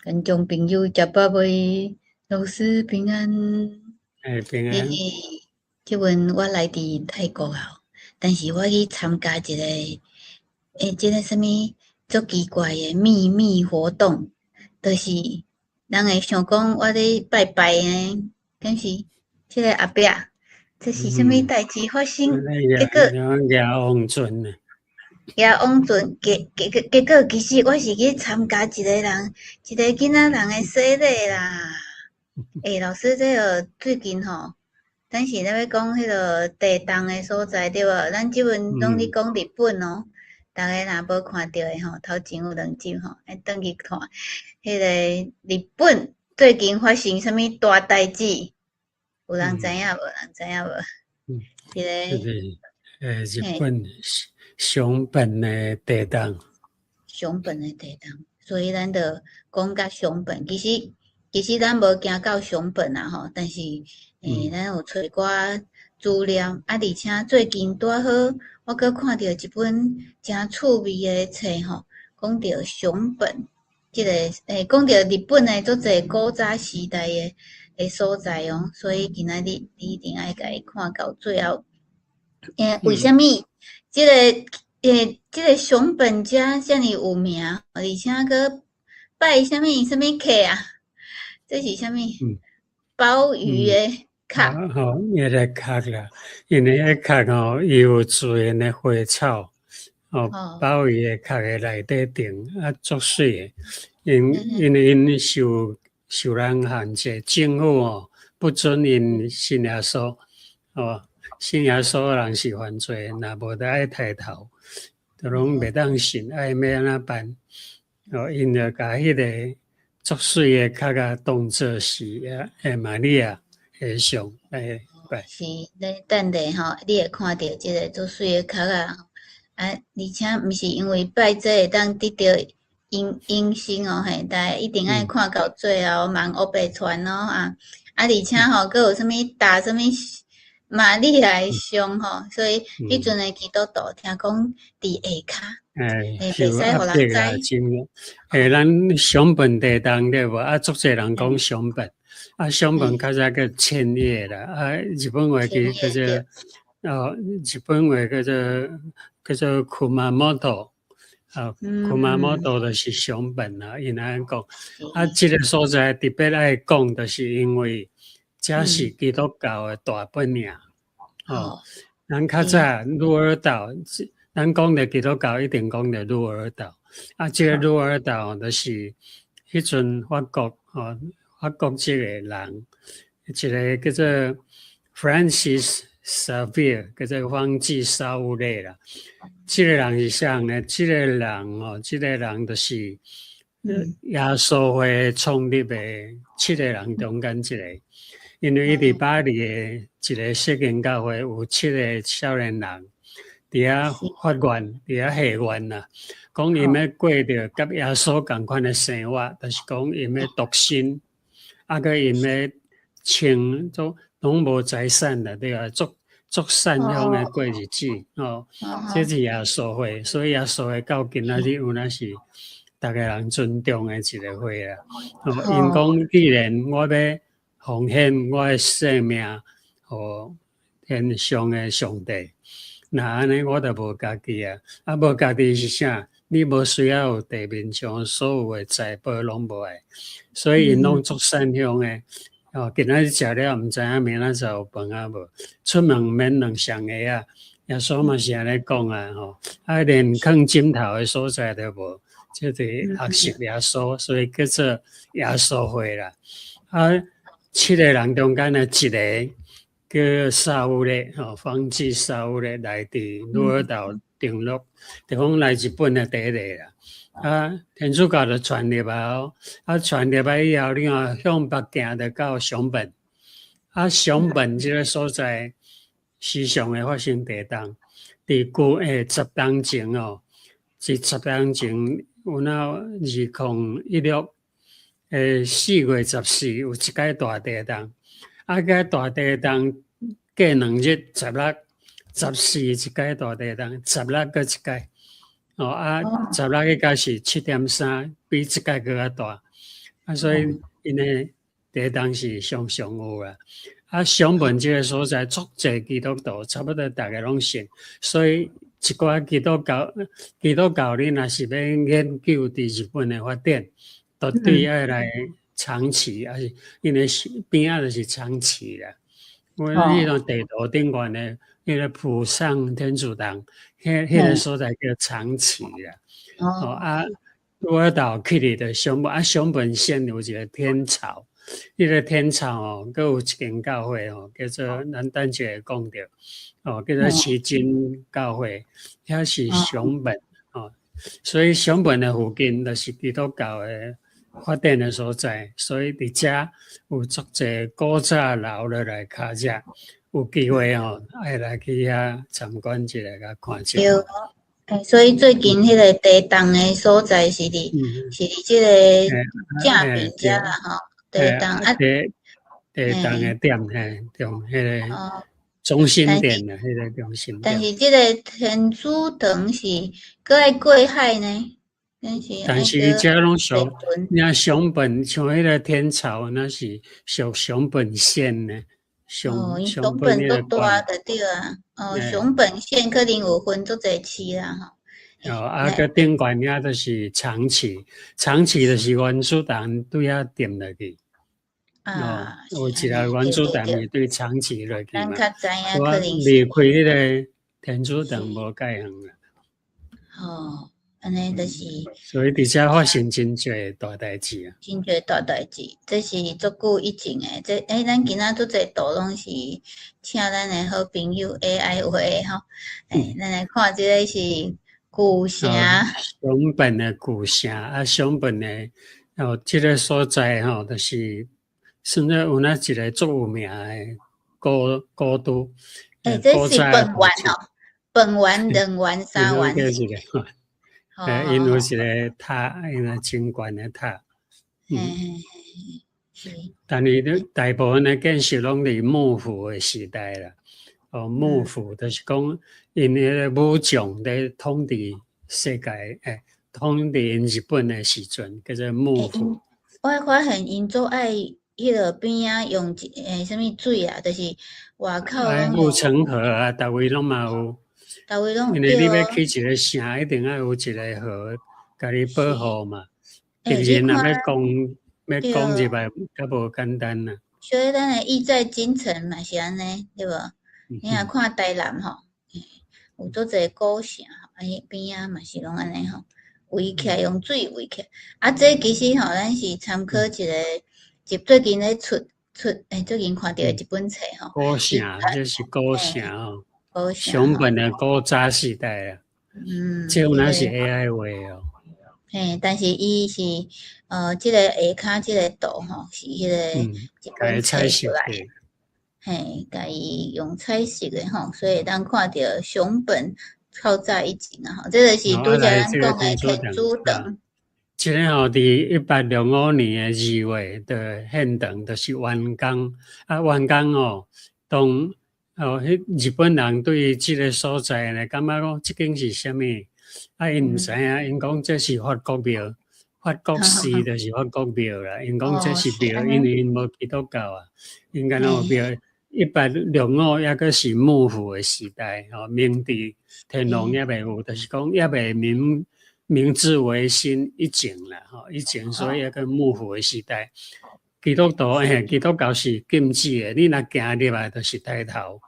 跟众朋友食饱未？老师平安。平安。即阵我来伫泰国啊，但是我去参加一个即个啥物足奇怪诶秘密活动，就是人会想讲我咧拜拜诶，但是即个后壁，这是啥物代志发生？结果抓王准呢？抓王准，结果其实我是去参加一个囡仔人诶洗礼啦。老师，这个最近吼，咱是咧要讲迄个地动诶所在对无？咱即阵拢咧讲日本哦，逐个若无看到诶吼，头前有2集吼，要转去看。迄个日本最近发生啥物大代志？有人知影无？人知影无？迄个日本熊本诶地动。熊本诶地动，所以咱着讲甲熊本。其实咱无行到熊本啊吼，但是咱有找寡资料，而且最近拄好，我阁看到一本诚趣味诶册吼，讲到熊本即个讲到日本诶足侪古早时代诶所在哦，所以今仔日你一定爱甲伊看到最后。为虾米即个熊本遮遮尔有名，而且阁拜啥物客啊？这是啥物？鲍鱼诶壳。伊个壳啦，因为迄壳吼，伊有自然诶花草，鲍鱼诶壳诶内底顶足水诶。因为因受人限制，政府不准因信耶稣，信耶稣诶人是犯罪，若无得爱抬头，都拢袂当信，要安怎办？因着甲迄个足水诶壳啊，当作是玛利亚诶像拜。是咧，等下吼，你会看到即个足水诶壳啊，而且毋是因为拜这会当得到永生哦，嘿，但一定爱看到最后，万恶白传哦啊！而且吼，阁有啥物打啥物玛利亚诶像吼，所以迄阵诶基督徒听讲伫下骹，袂使互人知。咱熊本地动对无？足侪人讲熊本，熊本较早叫千叶啦，日本话叫做日本话叫做库马摩托。库马摩托就是熊本啦，因安讲。即个所在特别爱讲，就是因为这是基督教诶大本营。咱较早鹿儿岛，咱讲着基督教一定讲着鹿儿岛。即个鹿儿岛就是迄阵法国即个人，一个叫做 Francis Xavier， 叫做方济沙乌勒啦。即个人是啥呢？即个人就是耶稣会创立诶7个人中间一个。因为伊伫巴黎诶一个世间教会有7个少年人伫遐发愿，伫遐许愿啦，讲因要过着甲耶稣共款诶生活，就是讲因要独身，个因要清拢无财产啦，对啊，足善良诶过日子这是耶稣会，所以耶稣会到今仔日有那是逐个人尊重诶一个会啦。因讲既然我要奉献我的生命，互天上的上帝。那安尼我就无家己啊！无家己是啥？你无需要有地面上所有的财宝拢无爱，所以因拢足善良的。今仔日食了，毋知影明仔载有饭啊无？出门免2双鞋啊！耶稣嘛是安尼讲啊，连囥枕头的所在都无，这是学习耶稣，所以叫做耶稣会啦。7个人中间的一个叫沙乌勒，方济沙乌勒来伫鹿儿岛登陆，就讲来日本的第一个啦。天主教就传入来传入来以后，你看向北行就到熊本。熊本这个所在时常会发生地动，伫10年前是10年前有2016。4月14有一届大地动，个大地动过2日，16、14一届大地动，16个一届，16迄届是7.3，比这届更较大。所以因诶地当是常有啦。上本这个所在，足侪基督徒，差不多大家拢信，所以一寡基督教你若是要研究伫日本的发展，绝对要来长崎，还是因为边仔就是长崎啦。我迄种地图顶悬的，迄个浦上天主堂，迄个所在叫长崎啦。我到去哩的上本上本县有一个天朝。迄个天朝佮有一间教会叫做咱等下会讲到叫做旗津教会，遐是上本所以上本的附近就是基督教的发展的所在，所以伫遮有足侪古早留落来卡遮，有机会爱来去遐参观一下，甲看一下。所以最近迄个地动的所在是伫即个正边遮啦地动地动的点中迄个中心点的迄个中心点。但是即个天主堂是搁爱过海呢？但是伊遮拢属那上本，像迄个天朝那是属上本县呢。上本都大的对啊。上本县可能有分足侪市啦个顶悬遐都是长崎，长崎就是原子弹对遐点落去。有一个原子弹是对长崎落去嘛。咱较知影可能离开迄个天主堂无介远啦。安尼就是。所以伫遮发生真侪大代志啊。真侪大代志，这是足久以前诶。咱今仔足侪图拢是请咱诶好朋友 AI 画咱来看即个是古城。上本诶古城上本诶即个所在就是算做有一个足有名诶古都。这是本丸本丸、两丸、三丸。因有一个塔，因为真悬的塔。但是大部分的建设拢伫幕府的时代啦。幕府就是讲，因迄个武将咧统治世界，统治日本的时阵，叫做幕府。我发现因做爱迄个边仔用什么水啊，就是外口护城河啊，逐位拢嘛有。因为你要去一个城，一定要有一个河，甲你保护嘛。敌人若要攻入来，较无简单啦。所以咱的意在京城嘛是安尼，对无？你若看台南有足侪古城，边仔嘛是拢安尼围起来用水围起来。这其实咱是参考一个最近咧出最近看到一本册古城，这是古城上本的古早时代啊，这有那是 AI 画但是伊是即个下骹即个图是迄个一本册出来甲伊用彩色的所以咱看到上本靠在一起这就是拄则咱讲的天主堂。这个伫1865年的2月的现场，就是完工完工当。日本人对即个所在呢，感觉讲即间是啥物？因毋知影，因讲这是法国庙，法国寺就是法国庙啦。因讲这是庙，因为因无基督教啊，因敢若有庙。1865抑个是幕府的时代，明治天皇也未有，就是讲也未明治维新以前啦，以前所以抑个幕府的时代。基督教是禁止的，你若行入来就是抬头，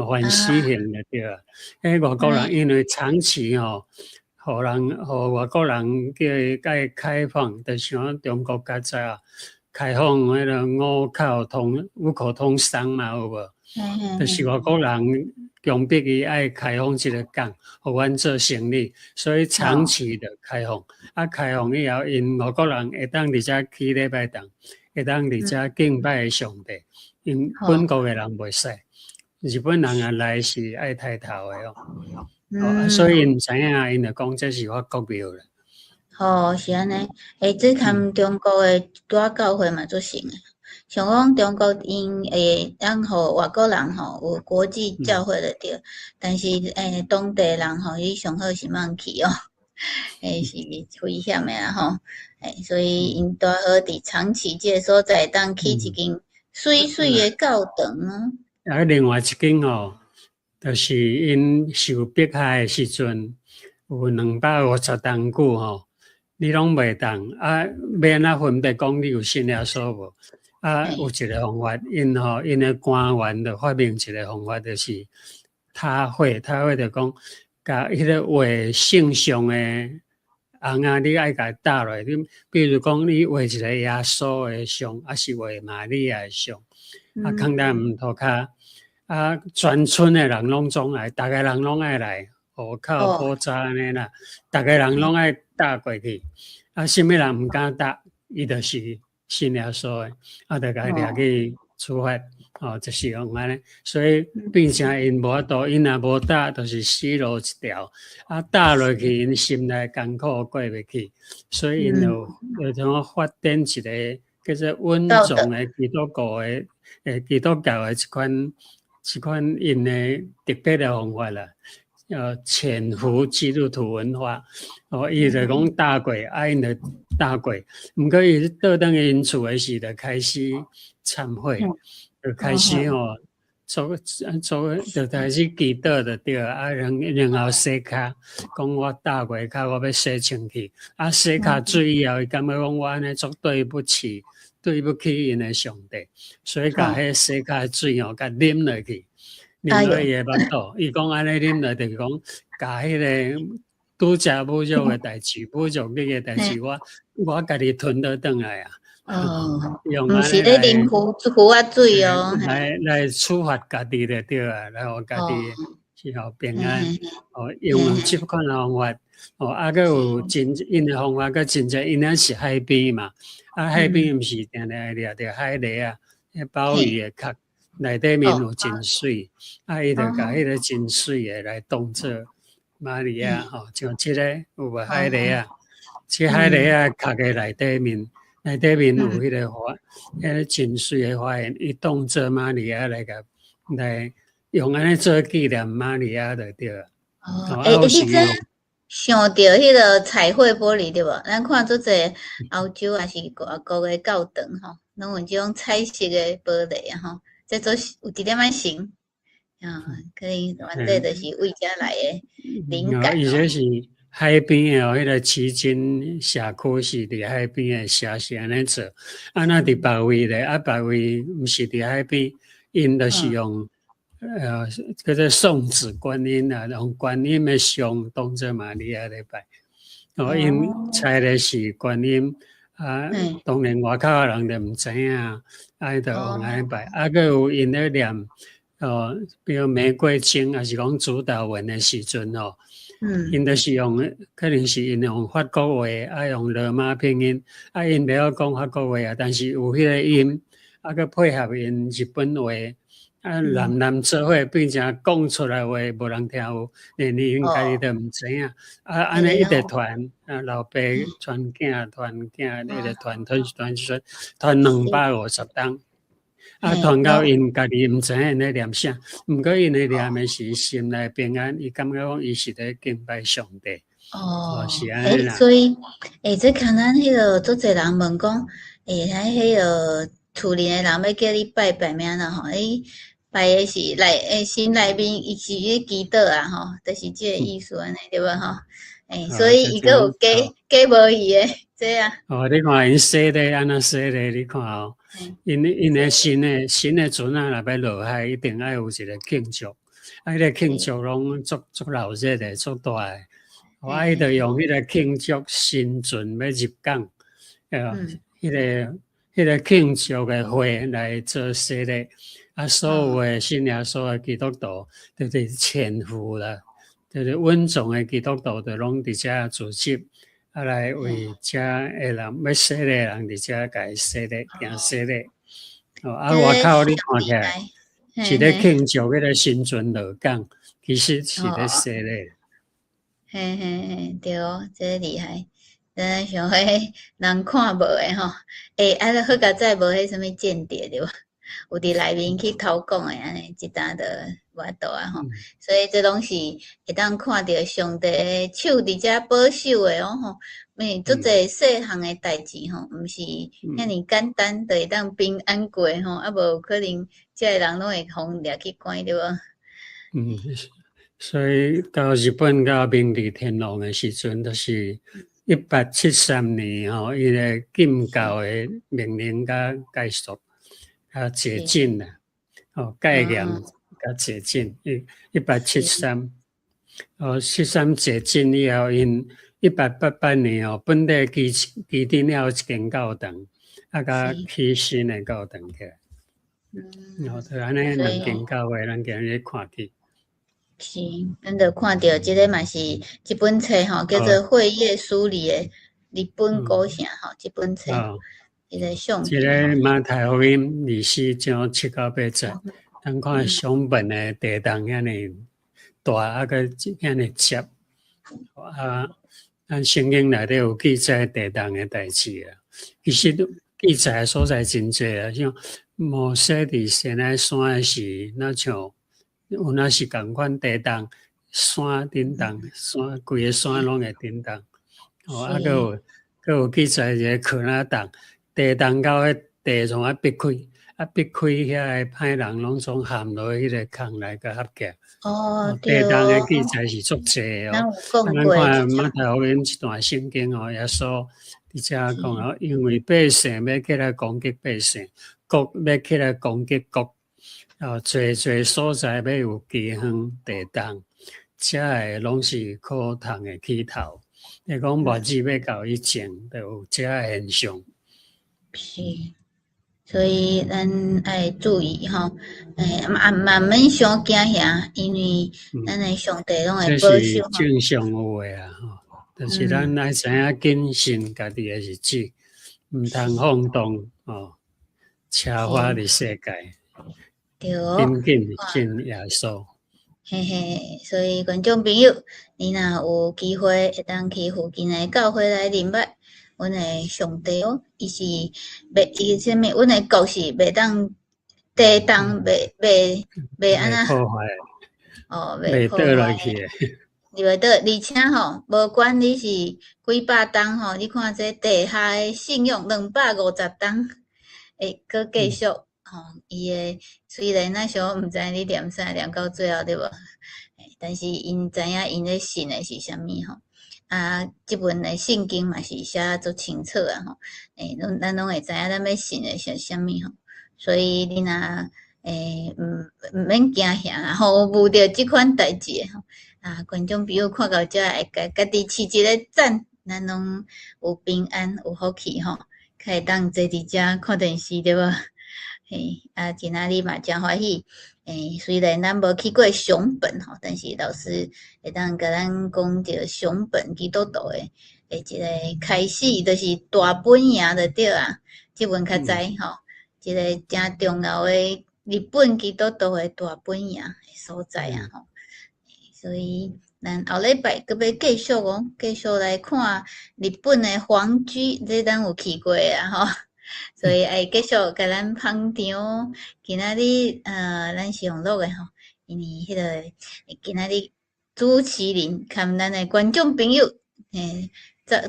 犯死刑的对啊。外国人因为长期互外国人叫开放，就像中国较早开放迄个五口通商嘛，有无？就是外国人强迫伊爱开放一个港，互阮做生意，所以长期的开放。开放以后，因外国人会当伫遮起礼拜堂。会当伫遮敬拜上帝，因本国的人袂使，日本人来是爱抬头的所以因毋知影，因就讲这是法国庙啦。是安尼。这含中国的大教会嘛做成的，像讲中国因会让互外国人有国际教会就对，但是当地人伊上好是毋去是危险的啦吼，所以因大好伫长崎这个所在，当起一间水水的教堂啊。另外一间吼，就是因受迫害的时阵，有250单句吼，你拢袂当啊，要安怎分别讲你有信耶稣无？啊，有一个方法，因的官员就发明一个方法，就是他会就讲，甲迄个画圣像的红啊，你爱甲搭落，你比如讲，你画一个耶稣的像，还是画玛利亚的像，啊，放在木头骹，啊，全村的人拢总来，逐个人拢爱来，户口普查安尼啦，逐个人拢爱搭过去，啊，什么人毋敢搭，伊就是信耶稣的，啊，就甲伊抓去处罚。就是用安尼，所以变成因无法度，因若无搭，就是死路一条。啊，搭落去，因心内艰苦过袂去，所以因就怎发展一个叫做稳重的基督教的一款因的特别的方法啦。潜伏基督徒文化，伊就讲搭过，因就搭过。毋过伊倒转去因厝的时，就开始忏悔。就开始做就开始祈祷就对啊，然后洗脚，讲我搭过脚，我要洗清气。啊，洗脚水以后，伊感觉讲我安尼做对不起因的上帝，所以甲迄洗脚水甲啉落去，啉落伊的腹肚。伊讲安尼啉落就是讲，甲迄个拄则侮辱的代志、侮辱你的代志，我家己吞倒转来啊。毋是咧啉苦啊水哦，来处罚家己就对啊，然后家己是平安。用这款方法，啊，佮有因的方法，佮真正因那是海边嘛，啊，海边毋是定定掠着海蛎啊，鲍鱼的壳内底面有真水，啊，伊就甲迄个真水的来当做玛利亚，像这个有无海蛎啊？这海蛎啊，壳的内底面有迄个花，迄个真水的花园，伊当做玛利亚来用安尼做纪念玛利亚就对了。你真想到迄个彩绘玻璃对无？咱看做者欧洲还是外国的教堂吼，拢有这种彩色的玻璃吼，这做有一点仔神可能原底就是为遮来的灵感。伊这是海边的迄个旗津社区是伫海边的社是安尼做，啊，那伫别位咧，啊，别位毋是伫海边，因就是用叫做送子观音啊，用观音的像当做玛利亚来拜，因猜的是观音啊，当然外口的人就毋知影，啊，就用安尼拜，啊，佮有因咧念比如玫瑰经，还是讲主导文的时阵因就是用，可能是因用法国话，啊用罗马拼音，啊因袂晓讲法国话啊，但是有迄个音，啊佮配合因日本话，啊南做伙变成讲出来话无人听有，连因家己都毋知影，啊安尼一直传，啊老爸传囝传囝，一直传250档。啊，传到因家己毋知影咧念啥，毋过因咧念的是心内平安，伊感觉讲伊是咧敬拜上帝。是安尼啦。所以，这可能迄个足侪人问讲，迄个厝里的人要叫你拜咩啦吼？拜的是心内面伊是咧祈祷啊吼，就是这个意思安尼对无吼？所以伊个有加无伊的这啊。你看因写的安那写的，你看因的新的船啊，若要落海，一定爱有一个庆祝，迄个庆祝拢足闹热的，足大的。伊就用迄个庆祝新船要入港，迄个庆祝的会来做设立，啊，所有的信仰所有的基督徒，就是潜伏啦，就是稳重的基督徒，就拢伫遮组织。啊，来为遮的人要洗的人伫遮甲伊洗的，行洗的。外口你看起来是咧庆祝迄个新船落港，其实是咧洗的。对哦，这厉害。咱想迄人看无的吼，啊，好甲再无迄什么间谍对吧？有伫内面去偷讲诶，安尼即单就无法度啊吼。所以这拢是会当看到上帝诶手伫遮保守诶哦吼。足侪细项诶代志吼，毋是遐尼简单，就会当平安过吼，啊无可能遮个人拢会互掠去关对无？所以到日本到明治天皇诶时阵，都是1873年吼，伊个禁教诶命令甲解束，解禁啦，戒严甲解禁，1873，73解禁以后，因1888年本地基丁了一间教堂，甲起新诶教堂起来，就安尼两间教会，咱今日看去。是，咱就看到即个嘛是一本册吼，叫做《会业梳理》诶日本古城吼，即本册，一个相片。即个马太福音24章7到8节，咱看上本诶地动遐尼大，个遐尼接，咱圣经内底有记载地动诶代志啊。其实记载诶所在真济啊，像摩西伫西奈山诶时，那像。有那是共款地动，山震动，山规个山拢会震动。佫有记载一个可那动，地动到迄地从逼开，逼开遐个歹人拢总陷落迄个坑内甲合夹。地动诶记载是足济哦。咱看马太福音一段圣经耶稣伫遮讲因为百姓要起来攻击百姓，国要起来攻击国。侪所在要有饥荒、地动，遮个拢是可通的起头。你讲末日要到以前，就有遮个现象。是，所以咱爱注意吼，慢慢伤惊吓，因为咱的上帝拢会保守。这是正常有诶啊，但是咱爱知影谨慎家己诶日子，毋通放纵车花伫世界。紧信耶稣，嘿嘿，所以观众朋友，你若有机会会当去附近的教会来礼拜，阮的上帝伊是伊啥物？阮的国是袂当地动，袂安那破坏，袂倒落去。袂倒，而且吼，无管你是几百吨吼，你看这地下的信用250吨，会搁继续。伊诶虽然那时候毋知你念啥，念到最后对无？但是因知影因咧信诶是啥物吼？即本诶圣经嘛是写足清楚啊吼。咱拢会知影咱要信诶是啥物吼。所以你若毋免惊吓啦吼，遇着即款代志吼，观众朋友看到遮会家己饲一个赞，咱拢有平安有福气吼，可以当坐伫遮看电视对无？今仔日嘛真欢喜。虽然咱无去过熊本吼，但是老师会当甲咱讲着熊本基督徒诶一个开始，就是大本营就对啊。即本较知吼，一个真重要诶日本基督徒诶大本营诶所在啊吼。所以咱后礼拜阁要继续来看日本诶皇居，这咱有去过啊吼。所以爱继续甲咱捧场，今仔日咱是用录诶吼，因为迄个今仔日主持人含咱诶观众朋友，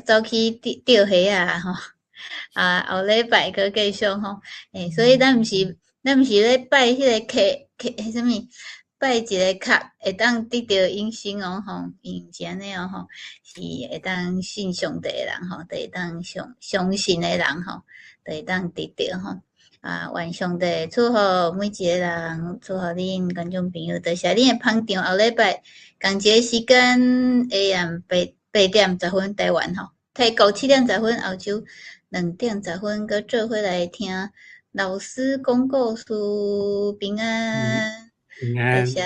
走去钓虾啊吼，后礼拜阁继续吼，所以咱毋是咧拜迄个客啥物，拜一个卡会当得到永生哦吼，因是安尼哦吼，是会当信上帝诶人吼，就会当相信诶人吼。就会当得到吼，愿上帝祝福每一个人，祝福恁观众朋友，多谢恁的捧场。后礼拜同一个时间 AM 8点10分台湾吼，泰国7点10分，澳洲2点10分，搁做伙来听老师讲故事，平安，平安。多谢。